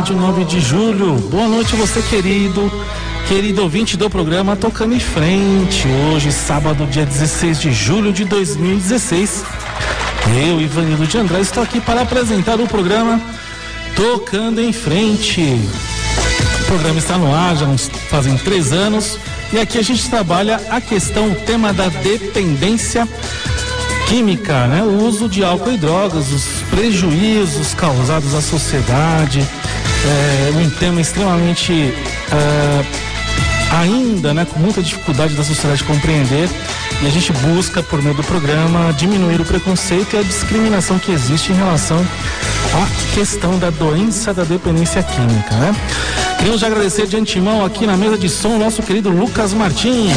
Rádio 9 de Julho. Boa noite, você querido ouvinte do programa Tocando em Frente. Hoje, sábado, dia 16 de julho de 2016. Eu, Ivanildo de Andrade, estou aqui para apresentar o programa Tocando em Frente. O programa está no ar, já fazem 3 anos. E aqui a gente trabalha o tema da dependência química, né? O uso de álcool e drogas, os prejuízos causados à sociedade, um tema extremamente ainda, né, com muita dificuldade da sociedade compreender, e a gente busca, por meio do programa, diminuir o preconceito e a discriminação que existe em relação à questão da doença da dependência química, né? Queremos agradecer de antemão aqui na mesa de som o nosso querido Lucas Martins.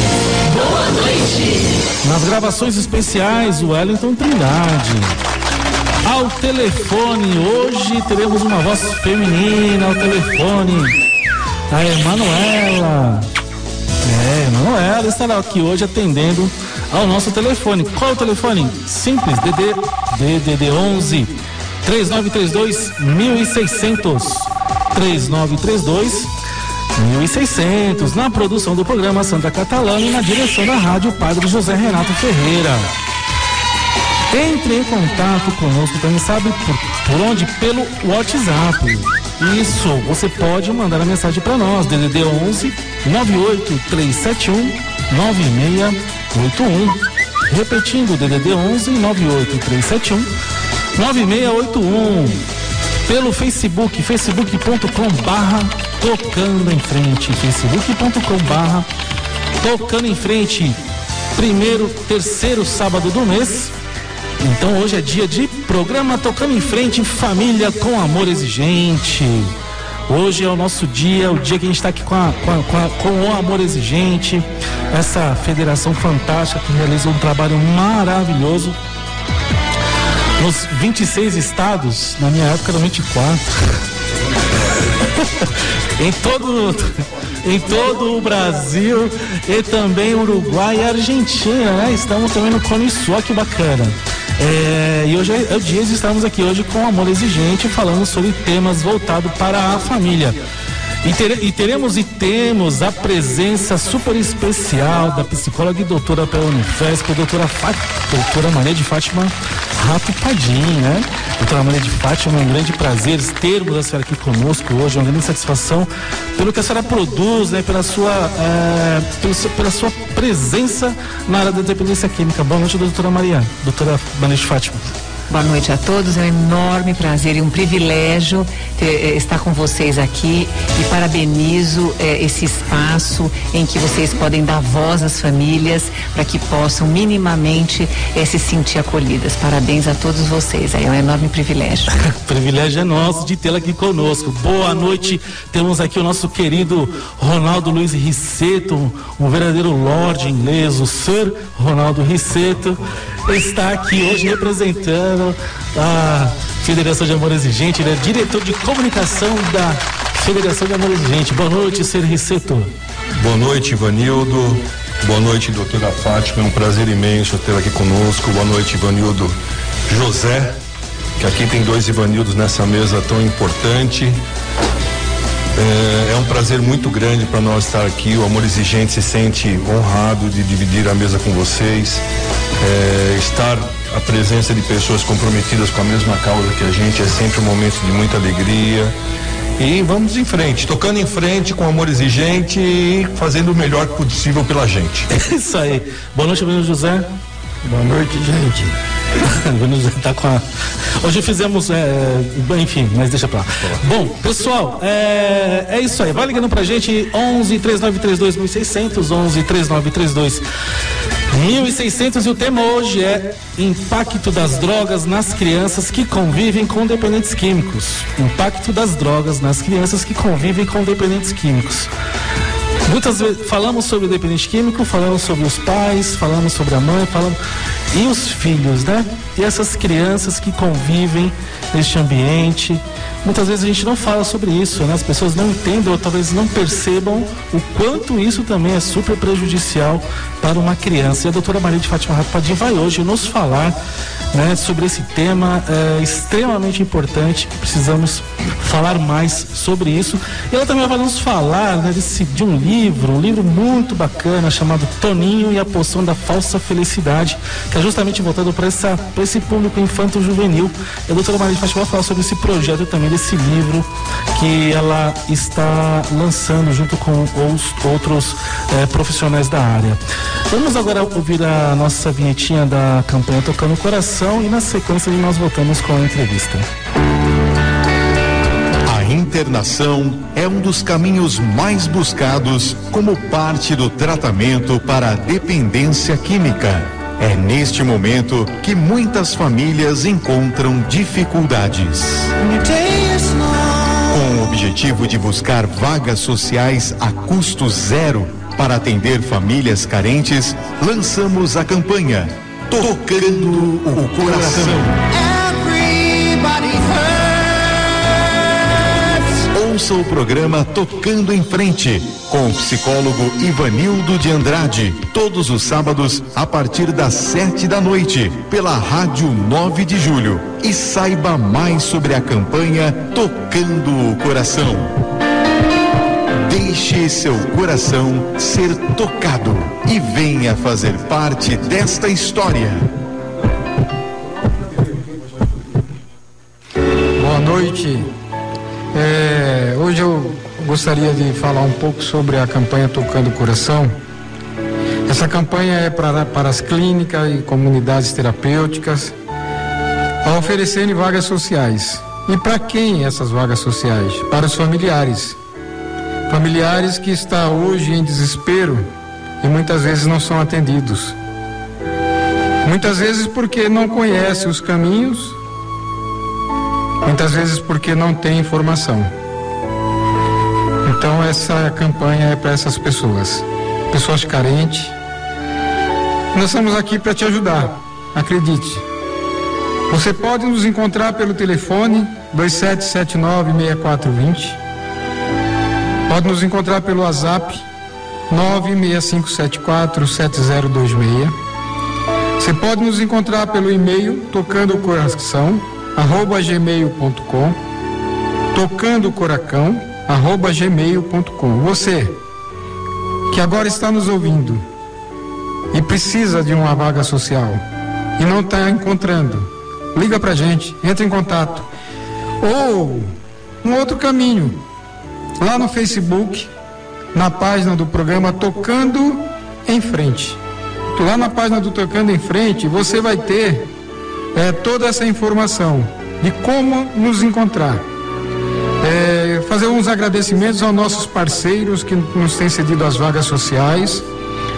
Boa noite. Nas gravações especiais, o Wellington Trindade. Ao telefone, hoje teremos uma voz feminina ao telefone. A Emanuela. Emanuela estará aqui hoje atendendo ao nosso telefone. Qual é o telefone? Simples, DDD 11 3932 1600. 3932 1600. Na produção do programa Sandra Catalano e na direção da rádio Padre José Renato Ferreira. Entre em contato conosco também, sabe por onde? Pelo WhatsApp. Isso, você pode mandar a mensagem para nós, DDD 11 98371 9681. Repetindo, DDD 11 98371 9681. Pelo Facebook, facebook.com/tocando em frente, facebook.com/tocando em frente. Terceiro sábado do mês. Então hoje é dia de programa Tocando em Frente, família com amor exigente. Hoje é o nosso dia, o dia que a gente está aqui com o Amor Exigente, essa federação fantástica que realiza um trabalho maravilhoso nos 26 estados. Na minha época eram 24. em todo o Brasil e também Uruguai e Argentina, né? Estamos também no Cone Sul, que bacana. E hoje é o dia de estarmos aqui hoje com Amor Exigente, falando sobre temas voltados para a família. E temos a presença super especial da psicóloga e doutora pela Unifesp, a doutora Maria de Fátima Rato Padim, né? Doutora Maria de Fátima, é um grande prazer termos a senhora aqui conosco hoje, uma grande satisfação pelo que a senhora produz, né? Pela sua presença na área da dependência química. Boa noite, doutora Maria de Fátima. Boa noite a todos, é um enorme prazer e um privilégio estar com vocês aqui, e parabenizo esse espaço em que vocês podem dar voz às famílias para que possam minimamente se sentir acolhidas. Parabéns a todos vocês, é um enorme privilégio. O privilégio é nosso de tê-la aqui conosco. Boa noite, temos aqui o nosso querido Ronaldo Luiz Risseto, um verdadeiro lorde inglês, o Sir Ronaldo Risseto, está aqui hoje representando a Federação de Amor Exigente, ele é diretor de comunicação da Federação de Amor Exigente. Boa noite, Sr. Risseto. Boa noite, Ivanildo. Boa noite, doutora Fátima. É um prazer imenso tê-la aqui conosco. Boa noite, Ivanildo José, que aqui tem 2 Ivanildos nessa mesa tão importante. É um prazer muito grande para nós estar aqui. O Amor Exigente se sente honrado de dividir a mesa com vocês, estar a presença de pessoas comprometidas com a mesma causa que a gente é sempre um momento de muita alegria. E vamos em frente, tocando em frente com Amor Exigente e fazendo o melhor possível pela gente. É isso aí. Boa noite, Bruno José. Boa noite, gente. Tá com a... Hoje fizemos, enfim, mas deixa pra lá. Bom, pessoal, é isso aí. Vai ligando pra gente, 11 3932 1600, 11 3932 1600, e o tema hoje é impacto das drogas nas crianças que convivem com dependentes químicos. Impacto das drogas nas crianças que convivem com dependentes químicos. Muitas vezes falamos sobre o dependente químico, falamos sobre os pais, falamos sobre a mãe, e os filhos, né? E essas crianças que convivem neste ambiente. Muitas vezes a gente não fala sobre isso, né? As pessoas não entendem ou talvez não percebam o quanto isso também é super prejudicial para uma criança. E a doutora Maria de Fátima Rapadim vai hoje nos falar, né, sobre esse tema extremamente importante, que precisamos falar mais sobre isso. E ela também vai nos falar, né, de um livro muito bacana, chamado Toninho e a Poção da Falsa Felicidade, que é justamente voltado para esse público infanto-juvenil. E a doutora Maria de Fátima vai falar sobre esse projeto também, desse livro que ela está lançando junto com os outros profissionais da área. Vamos agora ouvir a nossa vinhetinha da campanha Tocando o Coração e na sequência nós voltamos com a entrevista. A internação é um dos caminhos mais buscados como parte do tratamento para a dependência química. É neste momento que muitas famílias encontram dificuldades. Com o objetivo de buscar vagas sociais a custo zero para atender famílias carentes, lançamos a campanha Tocando o Coração. Ouça o programa Tocando em Frente, com o psicólogo Ivanildo de Andrade, todos os sábados, a partir das 7 da noite, pela Rádio 9 de Julho. E saiba mais sobre a campanha Tocando o Coração. Deixe seu coração ser tocado e venha fazer parte desta história. Boa noite. Hoje eu gostaria de falar um pouco sobre a campanha Tocando o Coração. Essa campanha é para as clínicas e comunidades terapêuticas a oferecerem vagas sociais. E para quem essas vagas sociais? Para os familiares. Familiares que estão hoje em desespero e muitas vezes não são atendidos. Muitas vezes porque não conhecem os caminhos, muitas vezes porque não tem informação. Então essa campanha é para essas pessoas carentes. Nós estamos aqui para te ajudar, acredite. Você pode nos encontrar pelo telefone 2779-6420. Pode nos encontrar pelo WhatsApp 965747026. Você pode nos encontrar pelo e-mail tocandocoração@gmail.com, tocandocoracão@gmail.com. Você que agora está nos ouvindo e precisa de uma vaga social e não está encontrando, liga pra gente, entra em contato. Ou um outro caminho, lá no Facebook, na página do programa Tocando em Frente. Lá na página do Tocando em Frente, você vai ter toda essa informação de como nos encontrar. Fazer uns agradecimentos aos nossos parceiros que nos têm cedido as vagas sociais,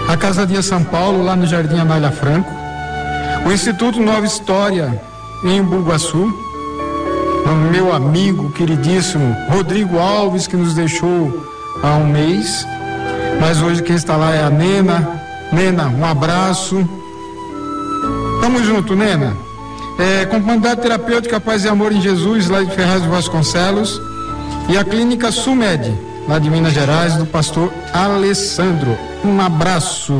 a Casa Dia São Paulo, lá no Jardim Anália Franco, o Instituto Nova História, em Bugaçu, o meu amigo queridíssimo Rodrigo Alves, que nos deixou há um mês, mas hoje quem está lá é a Nena. Nena, um abraço. Tamo junto, Nena. Comunidade Terapêutica Paz e Amor em Jesus, lá de Ferraz de Vasconcelos, e a Clínica Sumed, lá de Minas Gerais, do pastor Alessandro. Um abraço.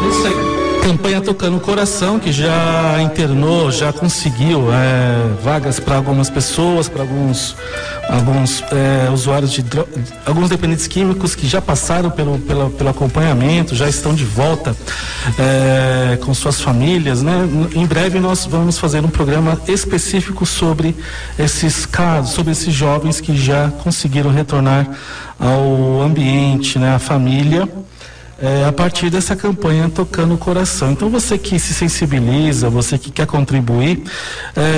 Isso aí. Campanha Tocando o Coração, que já internou, já conseguiu vagas para algumas pessoas, para alguns usuários de alguns dependentes químicos que já passaram pelo acompanhamento, já estão de volta com suas famílias, né? Em breve nós vamos fazer um programa específico sobre esses casos, sobre esses jovens que já conseguiram retornar ao ambiente, né? À família. A partir dessa campanha Tocando o Coração. Então você que se sensibiliza, você que quer contribuir,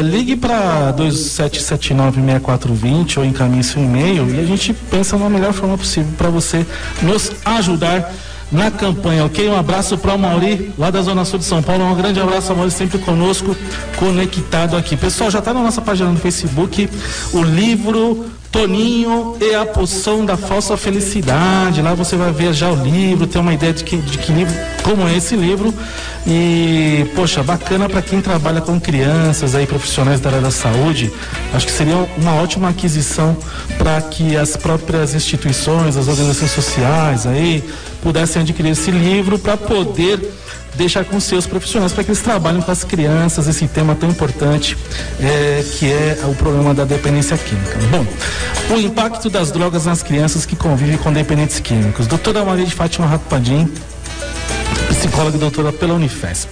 ligue para 2779-6420 ou encaminhe seu e-mail e a gente pensa na melhor forma possível para você nos ajudar na campanha, ok? Um abraço para o Mauri, lá da Zona Sul de São Paulo. Um grande abraço, Mauri, sempre conosco, conectado aqui. Pessoal, já está na nossa página no Facebook o livro Toninho e a Poção da Falsa Felicidade. Lá você vai ver já o livro, ter uma ideia de que livro como esse livro. E, poxa, bacana para quem trabalha com crianças aí, profissionais da área da saúde. Acho que seria uma ótima aquisição para que as próprias instituições, as organizações sociais aí pudessem adquirir esse livro para poder deixar com seus profissionais, para que eles trabalhem com as crianças esse tema tão importante que é o problema da dependência química. Bom, o impacto das drogas nas crianças que convivem com dependentes químicos. Doutora Maria de Fátima Rapadim, psicóloga e doutora pela Unifesp.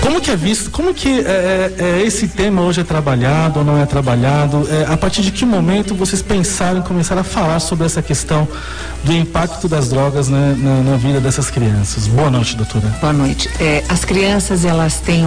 Como que é visto, como que esse tema hoje é trabalhado ou não é trabalhado? A partir de que momento vocês pensaram em começar a falar sobre essa questão do impacto das drogas, né, na vida dessas crianças? Boa noite, doutora. Boa noite. As crianças, elas têm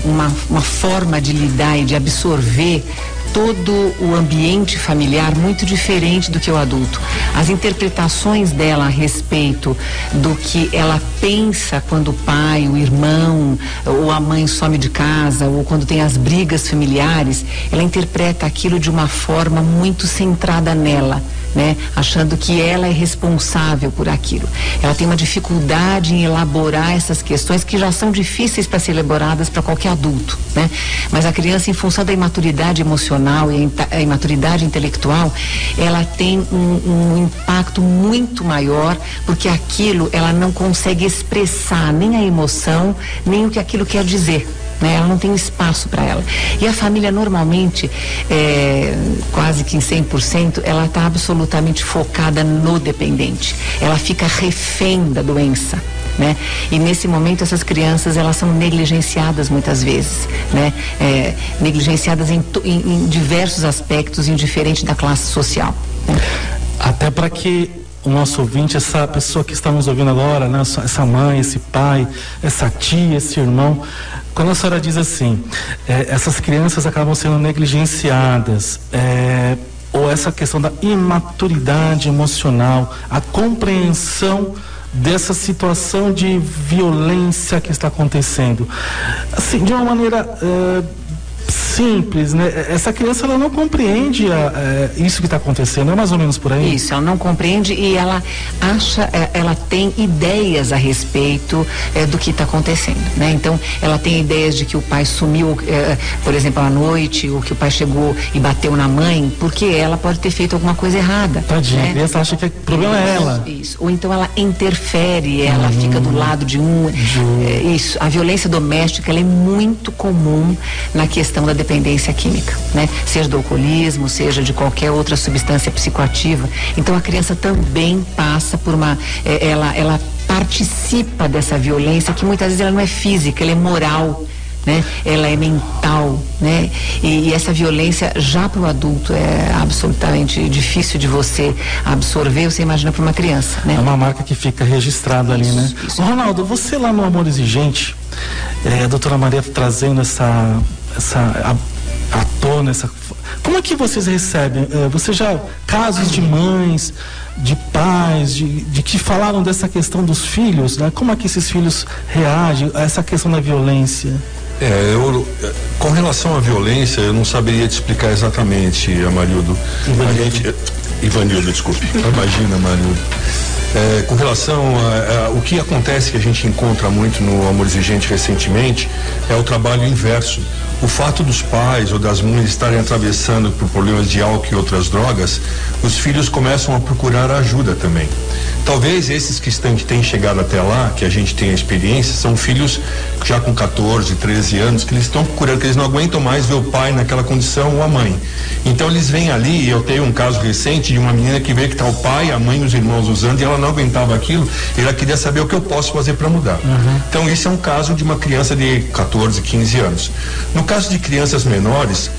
uma forma de lidar e de absorver todo o ambiente familiar muito diferente do que o adulto. As interpretações dela a respeito do que ela pensa quando o pai, o irmão ou a mãe some de casa, ou quando tem as brigas familiares, ela interpreta aquilo de uma forma muito centrada nela, né? Achando que ela é responsável por aquilo. Ela tem uma dificuldade em elaborar essas questões que já são difíceis para ser elaboradas para qualquer adulto, né? Mas a criança, em função da imaturidade emocional e a imaturidade intelectual, ela tem um impacto muito maior, porque aquilo ela não consegue expressar nem a emoção, nem o que aquilo quer dizer. Ela não tem espaço para ela. E a família normalmente, quase que em 100%, ela está absolutamente focada no dependente. Ela fica refém da doença, né? E nesse momento essas crianças, elas são negligenciadas muitas vezes, né? Negligenciadas em diversos aspectos, indiferente da classe social, né? Até para que o nosso ouvinte, essa pessoa que está nos ouvindo agora, né? Essa mãe, esse pai, essa tia, esse irmão, quando a senhora diz assim, essas crianças acabam sendo negligenciadas, ou essa questão da imaturidade emocional, a compreensão dessa situação de violência que está acontecendo, assim, de uma maneira simples, né? Essa criança, ela não compreende isso que está acontecendo, é mais ou menos por aí? Isso, ela não compreende e ela acha, ela tem ideias a respeito do que está acontecendo, né? Então, ela tem ideias de que o pai sumiu, por exemplo, à noite, ou que o pai chegou e bateu na mãe, porque ela pode ter feito alguma coisa errada. Tadinha, né? A criança acha que o problema é ela. Isso, ou então ela interfere, ela fica do lado de isso, a violência doméstica, ela é muito comum na questão da dependência química, né? Seja do alcoolismo, seja de qualquer outra substância psicoativa. Então a criança também passa por ela participa dessa violência, que muitas vezes ela não é física, ela é moral, né? Ela é mental, né? E essa violência já para o adulto é absolutamente difícil de você absorver, você imagina para uma criança, né? É uma marca que fica registrada ali, né? Isso. Ronaldo, você lá no Amor Exigente, a doutora Maria trazendo à tona, como é que vocês recebem? Você já, casos de mães, de pais, de que falaram dessa questão dos filhos, né? Como é que esses filhos reagem a essa questão da violência? Com relação à violência, eu não saberia te explicar exatamente, Amarildo. Ivanildo, desculpe. Imagina, Amarildo. Com relação o que acontece, que a gente encontra muito no Amor Exigente recentemente, é o trabalho inverso. O fato dos pais ou das mães estarem atravessando por problemas de álcool e outras drogas, os filhos começam a procurar ajuda também. Talvez esses que têm chegado até lá, que a gente tem a experiência, são filhos já com 14, 13 anos, que eles estão procurando, que eles não aguentam mais ver o pai naquela condição ou a mãe. Então eles vêm ali, e eu tenho um caso recente de uma menina que veio que está o pai, a mãe e os irmãos usando, e ela não aguentava aquilo, e ela queria saber o que eu posso fazer para mudar. Então esse é um caso de uma criança de 14, 15 anos. No caso de crianças menores,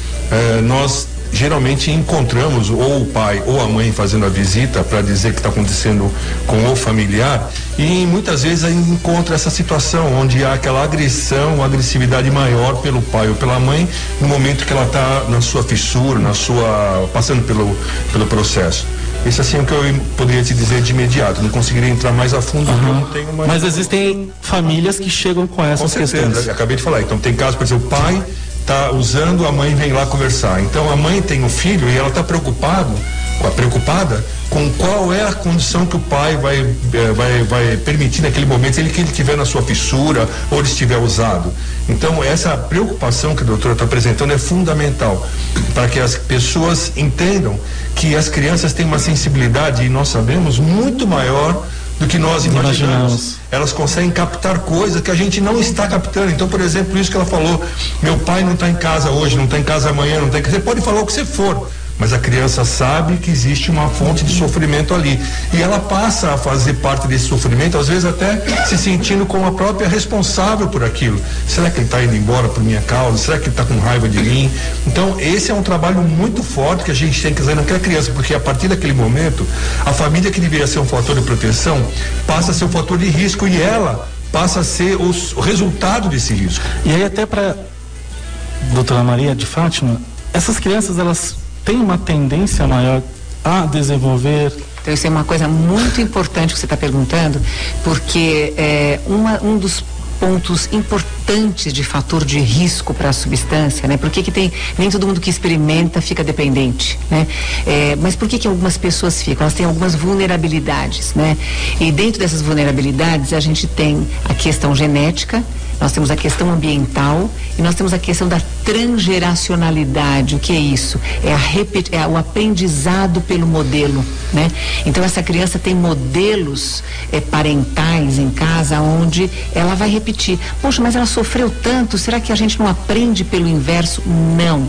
nós geralmente encontramos ou o pai ou a mãe fazendo a visita para dizer o que está acontecendo com o familiar, e muitas vezes encontra essa situação onde há aquela agressividade maior pelo pai ou pela mãe no momento que ela está na sua fissura, passando pelo processo. Isso assim é o que eu poderia te dizer de imediato, não conseguiria entrar mais a fundo, porque eu não tenho mais. Mas existem famílias que chegam com essas questões. Acabei de falar, então tem casos, por exemplo, o pai está usando, a mãe vem lá conversar. Então a mãe tem um filho e ela está preocupada preocupada com qual é a condição que o pai vai permitir naquele momento, que ele estiver na sua fissura ou ele estiver usado. Então, essa preocupação que a doutora está apresentando é fundamental para que as pessoas entendam que as crianças têm uma sensibilidade, e nós sabemos, muito maior do que nós imaginamos. Elas conseguem captar coisas que a gente não está captando. Então, por exemplo, isso que ela falou, meu pai não está em casa hoje, não está em casa amanhã, não está em casa. Você pode falar o que você for, mas a criança sabe que existe uma fonte de sofrimento ali, e ela passa a fazer parte desse sofrimento, às vezes até se sentindo como a própria responsável por aquilo. Será que ele está indo embora por minha causa? Será que ele está com raiva de mim? Então, esse é um trabalho muito forte que a gente tem que fazer naquela criança, porque a partir daquele momento, a família que deveria ser um fator de proteção passa a ser um fator de risco, e ela passa a ser o resultado desse risco. E aí, até para doutora Maria de Fátima, essas crianças, elas tem uma tendência maior a desenvolver. Então, isso é uma coisa muito importante que você está perguntando, porque um dos pontos importantes de fator de risco para a substância, né? Por que nem todo mundo que experimenta fica dependente, né? Mas por que algumas pessoas ficam? Elas têm algumas vulnerabilidades, né? E dentro dessas vulnerabilidades a gente tem a questão genética, nós temos a questão ambiental e nós temos a questão da transgeracionalidade. O que é isso? É o aprendizado pelo modelo, né? Então, essa criança tem modelos parentais em casa onde ela vai repetir. Poxa, mas ela sofreu tanto, será que a gente não aprende pelo inverso? Não.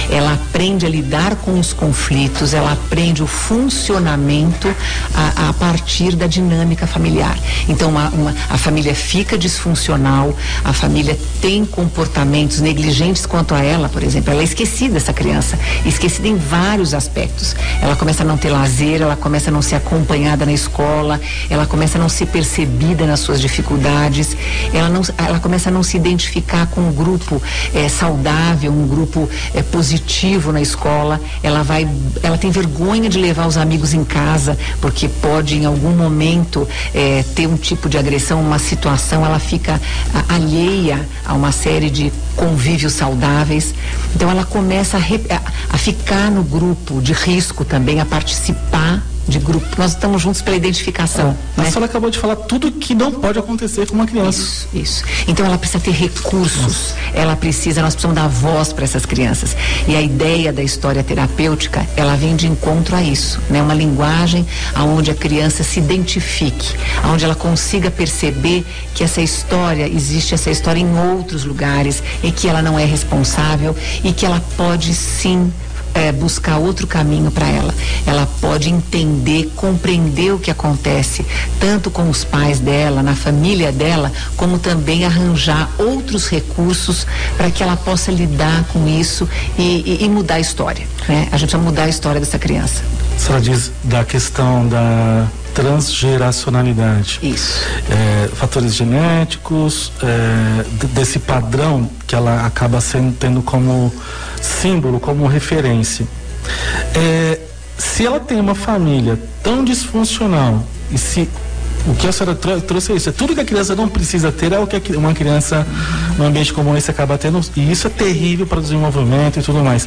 Ela aprende a lidar com os conflitos, ela aprende o funcionamento a partir da dinâmica familiar. Então, a família fica disfuncional, a família tem comportamentos negligentes quanto a ela, por exemplo. Ela é esquecida, essa criança, esquecida em vários aspectos. Ela começa a não ter lazer, ela começa a não ser acompanhada na escola, ela começa a não ser percebida nas suas dificuldades, ela começa a não se identificar com um grupo saudável, um grupo positivo na escola. Ela tem vergonha de levar os amigos em casa, porque pode em algum momento ter um tipo de agressão, uma situação, ela fica alheia a uma série de convívios saudáveis. Então, ela começa a ficar no grupo de risco também, a participar de grupo. Nós estamos juntos pela identificação, né? A senhora acabou de falar tudo que não pode acontecer com uma criança. Isso. Então, ela precisa ter recursos. Nós precisamos dar voz para essas crianças. E a ideia da história terapêutica, ela vem de encontro a isso, né? Uma linguagem aonde a criança se identifique, aonde ela consiga perceber que existe essa história em outros lugares, e que ela não é responsável, e que ela pode sim buscar outro caminho para ela. Ela pode entender, compreender o que acontece, tanto com os pais dela, na família dela, como também arranjar outros recursos para que ela possa lidar com isso e mudar a história, né? A gente vai mudar a história dessa criança. A senhora diz da questão da transgeracionalidade. Isso. Fatores genéticos, desse padrão que ela acaba tendo como símbolo, como referência. Se ela tem uma família tão disfuncional, e se o que a senhora trouxe é isso, tudo que a criança não precisa ter é o que uma criança num ambiente como esse acaba tendo, e isso é terrível para o desenvolvimento e tudo mais.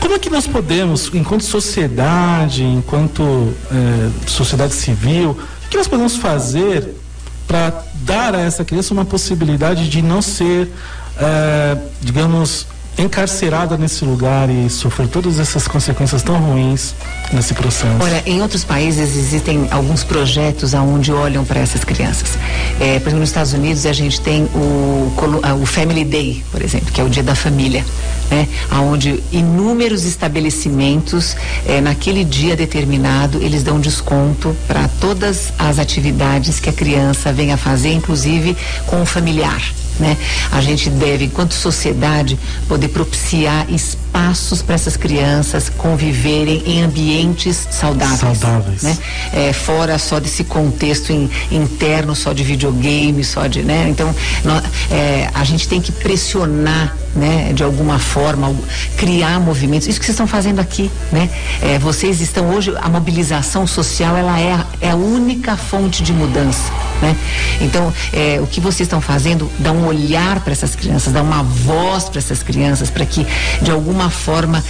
Como é que nós podemos, enquanto sociedade, enquanto sociedade civil, o que nós podemos fazer para dar a essa criança uma possibilidade de não ser, digamos, encarcerada nesse lugar e sofrer todas essas consequências tão ruins nesse processo? Olha, em outros países existem alguns projetos aonde olham para essas crianças. Por exemplo, nos Estados Unidos a gente tem o Family Day, por exemplo, que é o dia da família, né? Aonde inúmeros estabelecimentos, naquele dia determinado, eles dão desconto para todas as atividades que a criança vem a fazer, inclusive com o familiar, né? A gente deve, enquanto sociedade, poder propiciar espaços para essas crianças conviverem em ambientes saudáveis. Né? Fora só desse contexto interno, só de videogame, né? Então, a gente tem que pressionar, né? De alguma forma, criar movimentos. Isso que vocês estão fazendo aqui, né? Vocês estão hoje, a mobilização social, ela é a única fonte de mudança, né? Então, o que vocês estão fazendo dá um olhar para essas crianças, dá uma voz para essas crianças, para que de alguma alguma forma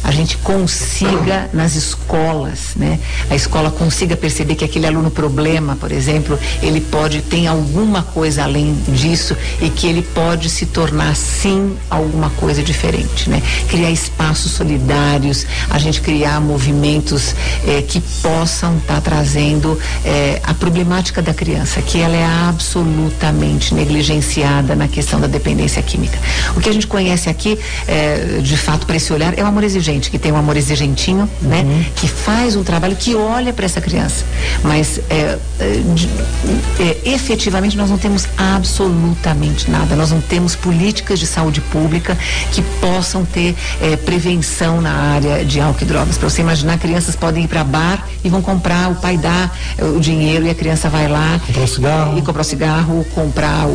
a gente consiga nas escolas, né? A escola consiga perceber que aquele aluno problema, por exemplo, ele tem alguma coisa além disso e que ele pode se tornar sim alguma coisa diferente, né? Criar espaços solidários, a gente criar movimentos que possam estar trazendo a problemática da criança, que ela é absolutamente negligenciada na questão da dependência química. O que a gente conhece aqui, de fato, para esse olhar, é o amor exigente, que tem um amor exigentinho, né? Que faz um trabalho, que olha para essa criança, mas efetivamente nós não temos absolutamente nada, nós não temos políticas de saúde pública que possam ter prevenção na área de álcool e drogas. Para você imaginar, crianças podem ir para bar e vão comprar, o pai dá o dinheiro e a criança vai lá comprar o cigarro, comprar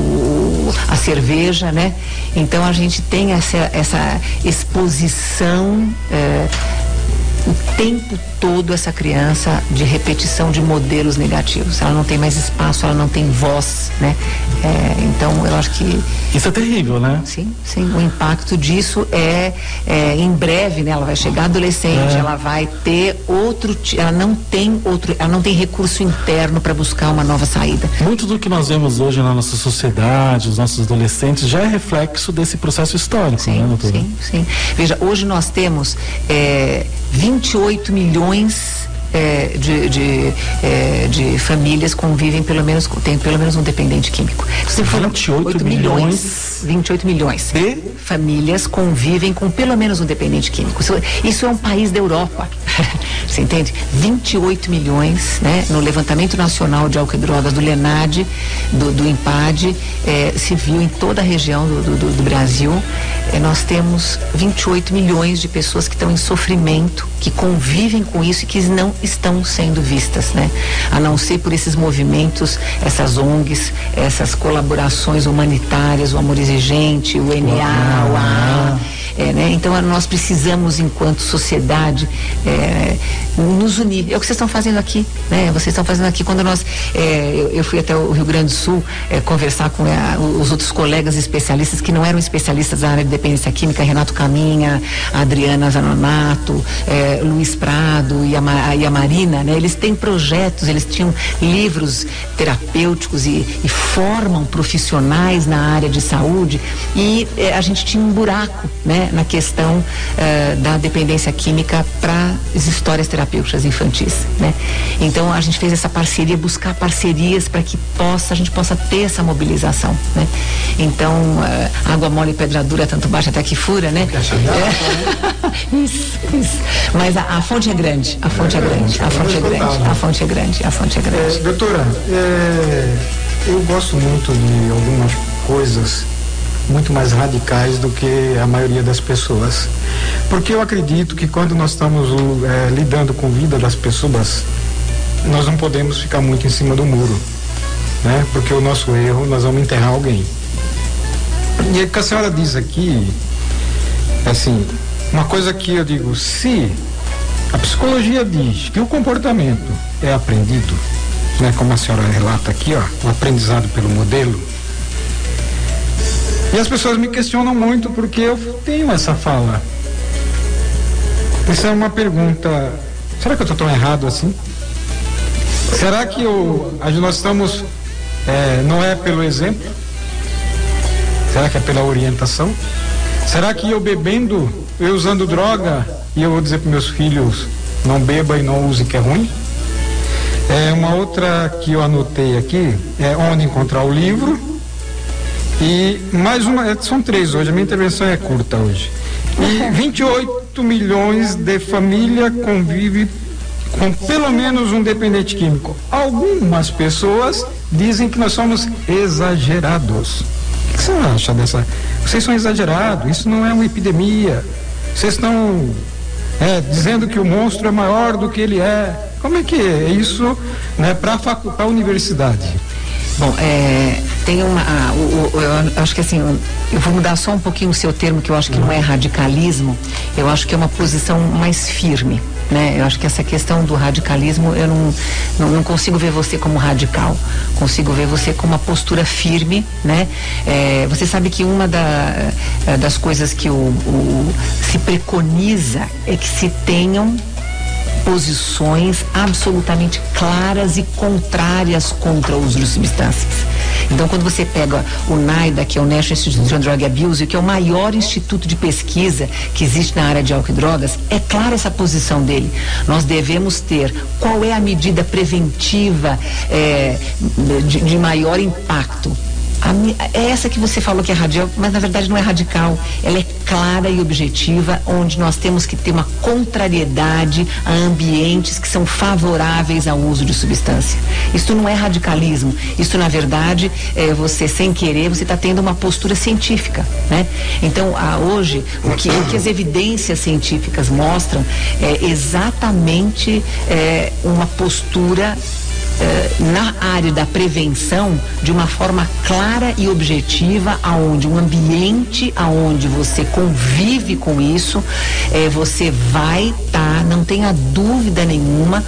a cerveja, né? Então a gente tem essa exposição o tempo todo, essa criança, de repetição de modelos negativos. Ela não tem mais espaço, ela não tem voz, né? Então eu acho que isso é terrível, né? Sim. O impacto disso em breve, né? Ela vai chegar adolescente, ela vai ter ela não tem recurso interno para buscar uma nova saída. Muito do que nós vemos hoje na nossa sociedade, os nossos adolescentes, já é reflexo desse processo histórico, né, doutora? Sim. Veja, hoje nós temos 28 milhões de famílias convivem tem pelo menos um dependente químico. Você falou 28 milhões de famílias convivem com pelo menos um dependente químico. Isso é um país da Europa. Você entende? 28 milhões, né? No levantamento nacional de álcool e drogas do LENAD, do INPAD, se viu em toda a região do Brasil, nós temos 28 milhões de pessoas que estão em sofrimento, que convivem com isso e que não estão sendo vistas, né? A não ser por esses movimentos, essas ONGs, essas colaborações humanitárias, o Amor Exigente, o NA, o AA, né? Então nós precisamos, enquanto sociedade, nos unir. É o que vocês estão fazendo aqui, né? Vocês estão fazendo aqui. Quando eu fui até o Rio Grande do Sul conversar com os outros colegas especialistas que não eram especialistas da área de dependência química, Renato Caminha, Adriana Zanonato, Luiz Prado e a Marina, né? Eles têm projetos, eles tinham livros terapêuticos e formam profissionais na área de saúde, e a gente tinha um buraco, né? Na questão da dependência química para as histórias terapêuticas infantis, né? Então a gente fez essa parceria, buscar parcerias para que a gente possa ter essa mobilização, né? Então água mole e pedra dura, tanto baixa até que fura, né? Isso. Mas a fonte é grande, a fonte é grande. Doutora, eu gosto muito de algumas coisas muito mais radicais do que a maioria das pessoas, porque eu acredito que quando nós estamos lidando com a vida das pessoas, nós não podemos ficar muito em cima do muro, né? Porque o nosso erro, nós vamos enterrar alguém. E o que a senhora diz aqui, assim, uma coisa que eu digo, se a psicologia diz que o comportamento é aprendido, né, como a senhora relata aqui, o aprendizado pelo modelo, e as pessoas me questionam muito porque eu tenho essa fala. Isso é uma pergunta, será que eu estou tão errado assim? Será que nós estamos, não é pelo exemplo? Será que é pela orientação? Será que eu bebendo, eu usando droga, e eu vou dizer para meus filhos, não beba e não use que é ruim? Uma outra que eu anotei aqui, onde encontrar o livro, e mais uma, são 3 hoje, a minha intervenção é curta hoje. E 28 milhões de família convive com pelo menos um dependente químico. Algumas pessoas dizem que nós somos exagerados. O que você acha dessa? Vocês são exagerados, isso não é uma epidemia. Vocês estão dizendo que o monstro é maior do que ele é. Como é que é isso, né, para a universidade? Bom, tem eu acho que assim, eu vou mudar só um pouquinho o seu termo, que eu acho que não é radicalismo, eu acho que é uma posição mais firme, né? Eu acho que essa questão do radicalismo, eu não consigo ver você como radical, consigo ver você com uma postura firme, né? Você sabe que uma das coisas que se preconiza é que se tenham posições absolutamente claras e contrárias contra o uso de substâncias. Então, quando você pega o NIDA, que é o National Institute on Drug Abuse, que é o maior instituto de pesquisa que existe na área de álcool e drogas, é clara essa posição dele. Nós devemos ter qual é a medida preventiva de maior impacto. É essa que você falou que é radical, mas na verdade não é radical. Ela é clara e objetiva, onde nós temos que ter uma contrariedade a ambientes que são favoráveis ao uso de substância. Isso não é radicalismo. Isso, na verdade, você, sem querer, você está tendo uma postura científica, né? Então, hoje, o que as evidências científicas mostram é exatamente uma postura na área da prevenção de uma forma clara e objetiva, aonde um ambiente aonde você convive com isso, você vai estar, não tenha dúvida nenhuma,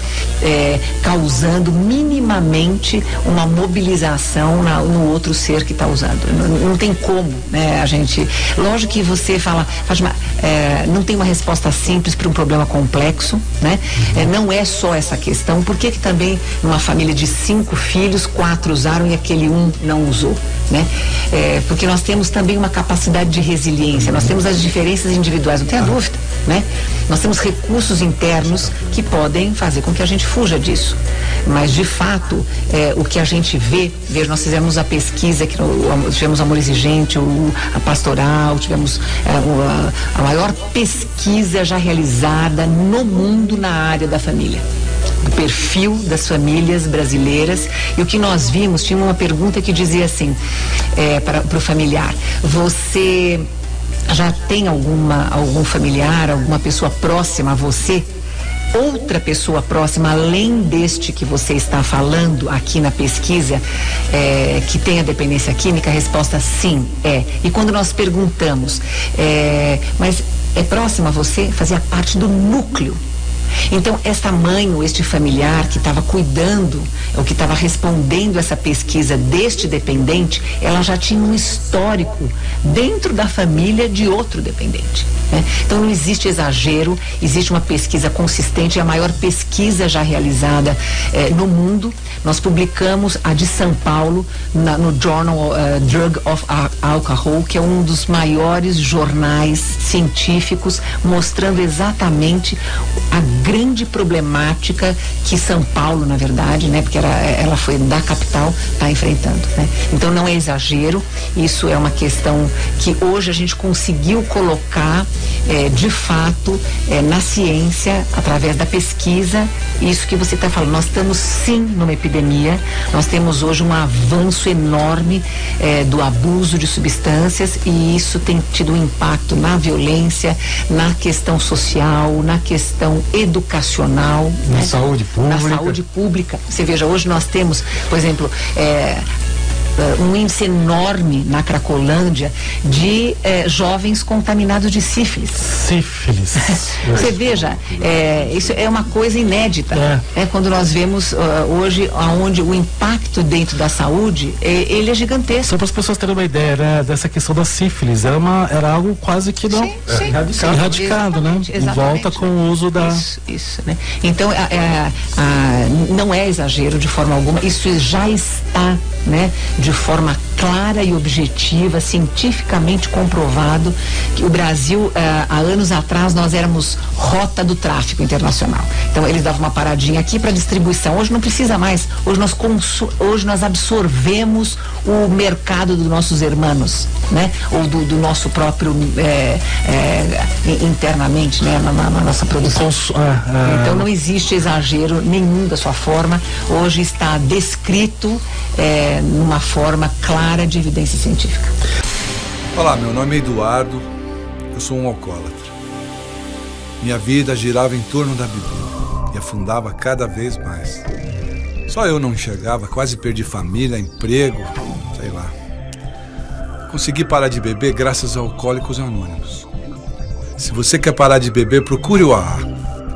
causando minimamente uma mobilização no outro ser que está usando. Não tem como, né, a gente, lógico que você fala, Fátima, não tem uma resposta simples para um problema complexo, né? Não é só essa questão. Por que também numa família de 5 filhos, 4 usaram e aquele um não usou, né? Porque nós temos também uma capacidade de resiliência, nós temos as diferenças individuais, não tenha dúvida, né? Nós temos recursos internos que podem fazer com que a gente fuja disso. Mas, de fato, o que a gente vê, nós fizemos a pesquisa, que tivemos Amor Exigente, a Pastoral, tivemos a maior pesquisa já realizada no mundo na área da família, do perfil das famílias brasileiras. E o que nós vimos, tinha uma pergunta que dizia assim, para o familiar: você já tem algum familiar, alguma pessoa próxima a você? Outra pessoa próxima, além deste que você está falando aqui na pesquisa, que tem a dependência química? A resposta sim, é. E quando nós perguntamos, mas é próxima a você? Fazia parte do núcleo. Então, esta mãe ou este familiar que estava cuidando, ou que estava respondendo essa pesquisa deste dependente, ela já tinha um histórico dentro da família de outro dependente, né? Então, não existe exagero, existe uma pesquisa consistente, é a maior pesquisa já realizada no mundo. Nós publicamos a de São Paulo no Journal Drug of Alcohol, que é um dos maiores jornais científicos, mostrando exatamente a grande problemática que São Paulo, na verdade, né, porque ela foi da capital, está enfrentando, né? Então não é exagero, isso é uma questão que hoje a gente conseguiu colocar de fato na ciência, através da pesquisa. Isso que você está falando, nós estamos sim numa epidemia, nós temos hoje um avanço enorme do abuso de substâncias, e isso tem tido um impacto na violência, na questão social, na questão educacional, na, né? saúde pública. Na saúde pública. Você veja, hoje nós temos, por exemplo, um índice enorme na Cracolândia de jovens contaminados de sífilis. Sífilis. Você veja, isso é uma coisa inédita. Quando nós vemos hoje onde o impacto dentro da saúde, ele é gigantesco. Só para as pessoas terem uma ideia, né, dessa questão da sífilis, era algo quase que não erradicado, né? Exatamente. Volta com o uso da... Isso, né? Então, não é exagero de forma alguma, isso já está, né, de forma clara e objetiva, cientificamente comprovado, que o Brasil, há anos atrás, nós éramos rota do tráfico internacional. Então, eles davam uma paradinha aqui para distribuição. Hoje não precisa mais. Hoje nós absorvemos o mercado dos nossos irmãos, né? Ou do nosso próprio internamente, né? Na nossa produção. Então, não existe exagero nenhum da sua forma. Hoje está descrito numa forma clara de evidência científica. Olá, meu nome é Eduardo, eu sou um alcoólatra. Minha vida girava em torno da bebida e afundava cada vez mais. Só eu não enxergava, quase perdi família, emprego, sei lá. Consegui parar de beber graças a Alcoólicos Anônimos. Se você quer parar de beber, procure o AA.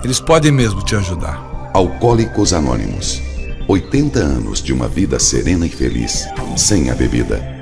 Eles podem mesmo te ajudar. Alcoólicos Anônimos. 80 anos de uma vida serena e feliz, sem a bebida.